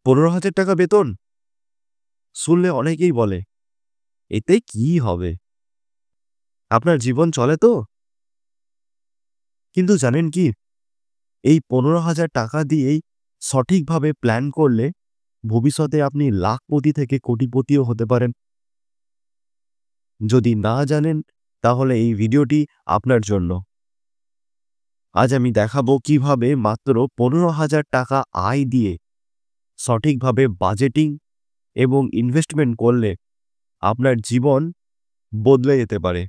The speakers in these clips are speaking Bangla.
15,000 টাকা বেতন শুনলে অনেকেই বলে এতে কি হবে, আপনার জীবন চলে তো? কিন্তু জানেন কি, এই 15,000 টাকা দিয়েই সঠিকভাবে প্ল্যান করলে ভবিষ্যতে আপনি লাখপতি থেকে কোটিপতিও হতে পারেন। যদি না জানেন তাহলে এই ভিডিওটি আপনার জন্য। আজ আমি দেখাবো কিভাবে মাত্র 15,000 টাকা আয় দিয়ে সঠিকভাবে বাজেটিং এবং ইনভেস্টমেন্ট করলে আপনার জীবন বদলে যেতে পারে।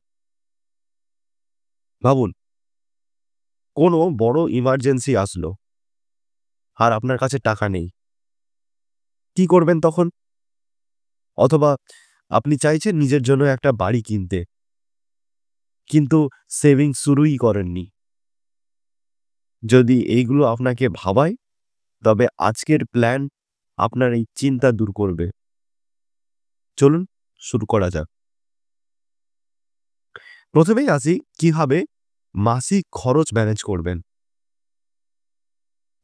ভাবুন, কোনো বড় ইমার্জেন্সি আসলো আর আপনার কাছে টাকা নেই, কি করবেন তখন? অথবা আপনি চাইছেন নিজের জন্য একটা বাড়ি কিনতে, কিন্তু সেভিংস শুরুই করেননি। যদি এইগুলো আপনাকে ভাবায়, তবে আজকের প্ল্যান আপনার এই চিন্তা দূর করবে। চলুন শুরু করা যাক। প্রথমেই আসি কিভাবে মাসিক খরচ ম্যানেজ করবেন।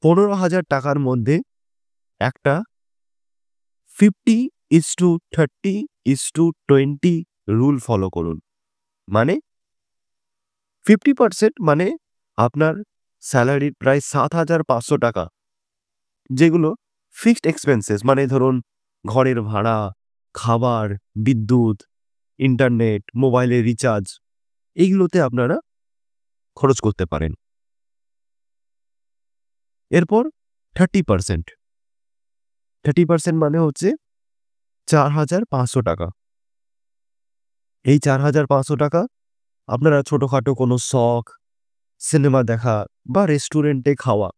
15,000 টাকার মধ্যে একটা 50:30:20 রুল ফলো করুন। মানে 50% মানে আপনার স্যালারির প্রায় 7,500 টাকা, যেগুলো ফিক্সড এক্সপেন্সেস, মানে ধরুন ঘরের ভাড়া, খাবার, বিদ্যুৎ, ইন্টারনেট, মোবাইলের রিচার্জ, এইগুলোতে আপনারা খরচ করতে পারেন। এরপর 30% মানে হচ্ছে 4,500 টাকা। এই 4,500 টাকা আপনারা ছোটখাটো কোনো শখ, সিনেমা দেখা বা রেস্টুরেন্টে খাওয়া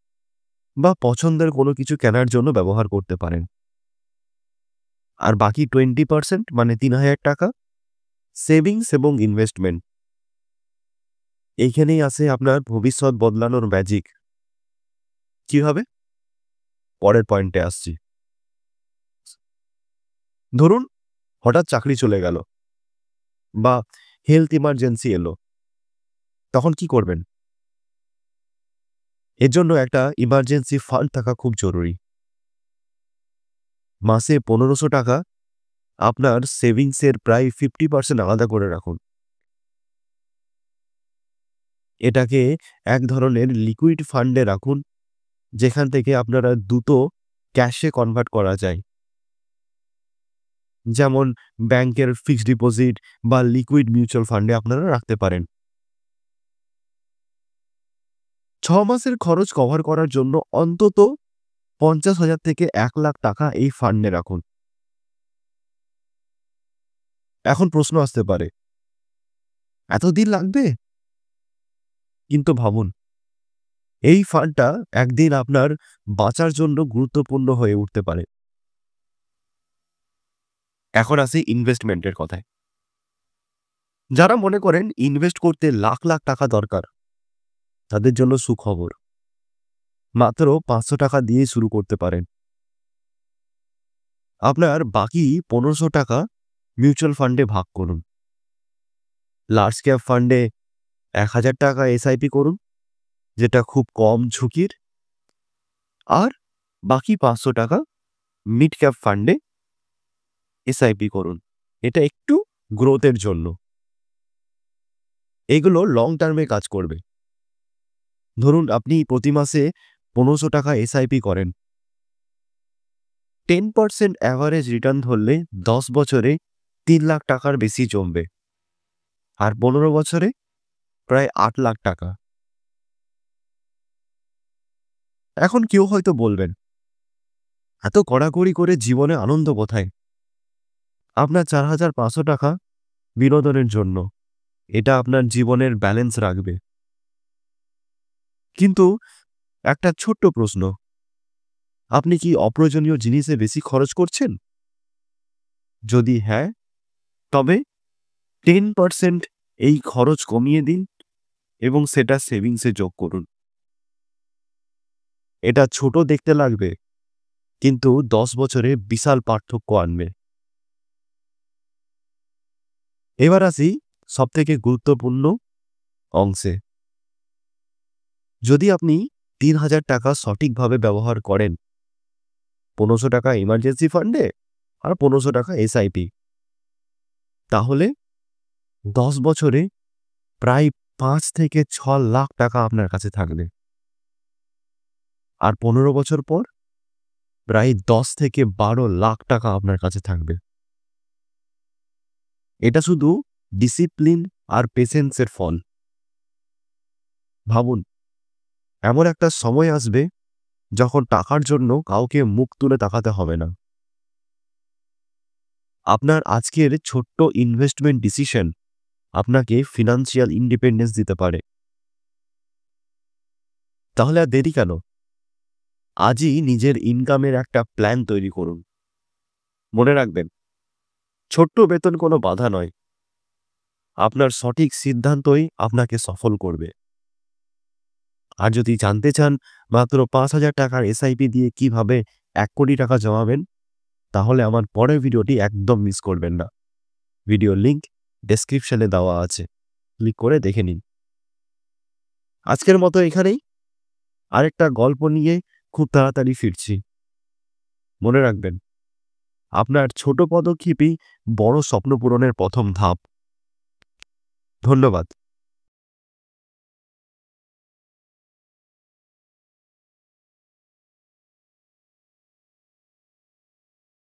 বা পছন্দের কোনো কিছু কেনার জন্য ব্যবহার করতে পারেন। আর বাকি 20% মানে 3,000 টাকা সেভিংস এবং ইনভেস্টমেন্ট। এইখানেই আসে আপনার ভবিষ্যৎ বদলানোর ম্যাজিক। কিভাবে? পরের পয়েন্টে আসছি। ধরুন হঠাৎ চাকরি চলে গেল বা হেলথ ইমার্জেন্সি এলো, তখন কি করবেন? এর জন্য একটা ইমার্জেন্সি ফান্ড থাকা খুব জরুরি। মাসে 1,500 টাকা আপনার সেভিংসের প্রায় 50% আলাদা করে রাখুন। এটাকে এক ধরনের লিকুইড ফান্ডে রাখুন, যেখান থেকে আপনারা দ্রুত ক্যাশে কনভার্ট করা যায়। যেমন ব্যাংকের ফিক্সড ডিপোজিট বা লিকুইড মিউচুয়াল ফান্ডে আপনারা রাখতে পারেন। 6 মাসের খরচ কভার করার জন্য অন্তত 50,000 থেকে 1,00,000 টাকা এই ফান্ডে রাখুন। এখন প্রশ্ন আসতে পারে, এতদিন লাগবে? কিন্তু ভাবুন, এই ফান্ডটা একদিন আপনার বাঁচার জন্য গুরুত্বপূর্ণ হয়ে উঠতে পারে। এখন আসি ইনভেস্টমেন্টের কথায়। যারা মনে করেন ইনভেস্ট করতে লাখ লাখ টাকা দরকার, তাদের জন্য সুখবর। মাত্র 500 টাকা দিয়ে শুরু করতে পারেন। আপনার বাকি 1500 টাকা মিউচুয়াল ফান্ডে ভাগ করুন। লার্জ ক্যাপ ফান্ডে 1,000 টাকা এসআইপি করুন, যেটা খুব কম ঝুঁকির। আর বাকি 500 টাকা মিড ক্যাপ ফান্ডে এসআইপি করুন, এটা একটু গ্রোথের জন্য। এগুলো লং টার্মে কাজ করবে। ধরুন আপনি প্রতি মাসে 1500 টাকা এসআইপি করেন, 10% অ্যাভারেজ রিটার্ন ধরলে 10 বছরে 3 লাখ টাকার বেশি জমবে, আর 15 বছরে প্রায় 8 লাখ টাকা। এখন কেউ হয়তো বলবেন, এত কড়াকড়ি করে জীবনে আনন্দ কোথায়? আপনার 4,500 টাকা বিনোদনের জন্য, এটা আপনার জীবনের ব্যালেন্স রাখবে। কিন্তু একটা ছোট্ট প্রশ্ন, আপনি কি অপ্রয়োজনীয় জিনিসে বেশি খরচ করছেন? যদি হ্যাঁ, তবে 10% এই খরচ কমিয়ে দিন এবং সেটা সেভিংসে যোগ করুন। এটা ছোট দেখতে লাগবে, কিন্তু 10 বছরে বিশাল পার্থক্য আনবে। এবার আসি সবথেকে গুরুত্বপূর্ণ অংশে। যদি আপনি 3,000 টাকা সঠিকভাবে ব্যবহার করেন, 1500 টাকা ইমার্জেন্সি ফান্ডে আর 1500 টাকা এসআইপি। তাহলে 10 বছরে প্রায় 5 থেকে 6 লাখ টাকা আপনার কাছে থাকবে। আর 15 বছর পর প্রায় 10 থেকে 12 লাখ টাকা আপনার কাছে থাকবে। এটা শুধু ডিসিপ্লিন আর পেশেন্সের ফল। ভাবুন, এমন একটা সময় আসবে যখন টাকার জন্য কাউকে মুখ তুলে তাকাতে হবে না। আপনার আজকের ছোট্ট ইনভেস্টমেন্ট ডিসিশন আপনাকে ফিনান্সিয়াল ইন্ডিপেন্ডেন্স দিতে পারে। তাহলে আর দেরি কেন? আজই নিজের ইনকামের একটা প্ল্যান তৈরি করুন। মনে রাখবেন, ছোট্ট বেতন কোনো বাধা নয়। আপনার সঠিক সিদ্ধান্তই আপনাকে সফল করবে। আর যদি জানতে চান মাত্র 5,000 টাকার এসআইপি দিয়ে কিভাবে 1 কোটি টাকা জমাবেন, তাহলে আমার পরের ভিডিওটি একদম মিস করবেন না। ভিডিওর লিংক ডেসক্রিপশনে দেওয়া আছে, ক্লিক করে দেখে নিন। আজকের মতো এখানেই। আরেকটা গল্প নিয়ে খুব তাড়াতাড়ি ফিরছি। মনে রাখবেন, আপনার ছোট পদক্ষেপই বড় স্বপ্ন পূরণের প্রথম ধাপ। ধন্যবাদ।